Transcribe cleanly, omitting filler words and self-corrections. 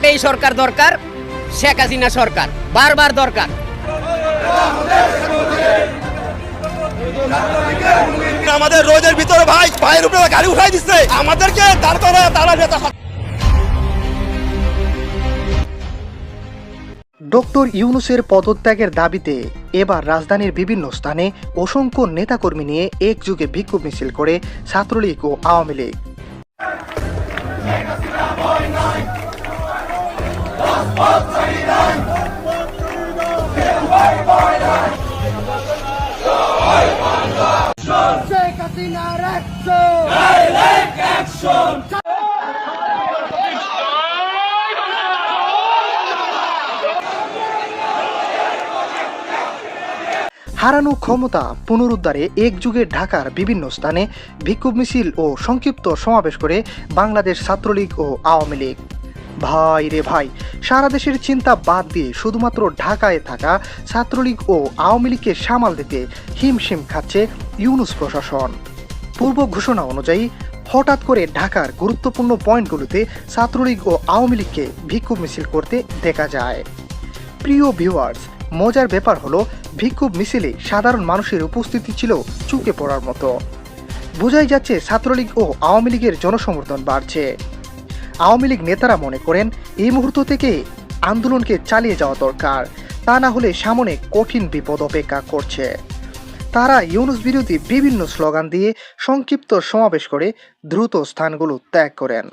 একটাই সরকার দরকার, শেখ হাসিনা সরকার, বারবার দরকার। আমাদের রোদের ভিতরে ভাইয়ের উপরে গাড়ি উঠাই দিচ্ছে, আমাদেরকে দাঁড় করায় তারা নেতা। ডক্টর ইউনূসের পদত্যাগের দাবিতে এবার রাজধানীর বিভিন্ন স্থানে অসংখ্য নেতাকর্মী নিয়ে একযোগে বিক্ষোভ মিছিল করে ছাত্রলীগ ও আওয়ামী লীগ। হারানো ক্ষমতা পুনরুদ্ধারে একযুগে ঢাকার বিভিন্ন স্থানে বিক্ষোভ মিছিল ও সংক্ষিপ্ত সমাবেশ করে বাংলাদেশ ছাত্রলীগ ও আওয়ামী লীগ। ভাই রে ভাই, সারা দেশের চিন্তা বাদ দিয়ে শুধুমাত্র ঢাকায় থাকা ছাত্রলীগ ও আওয়ামী লীগকে সামাল দিতে হিমশিম খাচ্ছে ইউনূস প্রশাসন। পূর্ব ঘোষণা অনুযায়ী হঠাৎ করে ঢাকার গুরুত্বপূর্ণ পয়েন্টগুলোতে ছাত্রলীগ ও আওয়ামী লীগকে বিক্ষোভ মিছিল করতে দেখা যায়। প্রিয় ভিউয়ার্স, মজার ব্যাপার হলো বিক্ষোভ মিছিলে সাধারণ মানুষের উপস্থিতি ছিল চুকে পড়ার মতো। বোঝাই যাচ্ছে ছাত্রলীগ ও আওয়ামী লীগের জনসমর্থন বাড়ছে। আওয়ামী লীগ নেতারা মনে করেন এই মুহূর্ত থেকে আন্দোলনকে চালিয়ে যাওয়া দরকার, তা না হলে সামনে কঠিন বিপদ অপেক্ষা করছে। তারা ইউনূস বিরোধী বিভিন্ন স্লোগান দিয়ে সংক্ষিপ্ত সমাবেশ করে দ্রুত স্থানগুলো ত্যাগ করেন।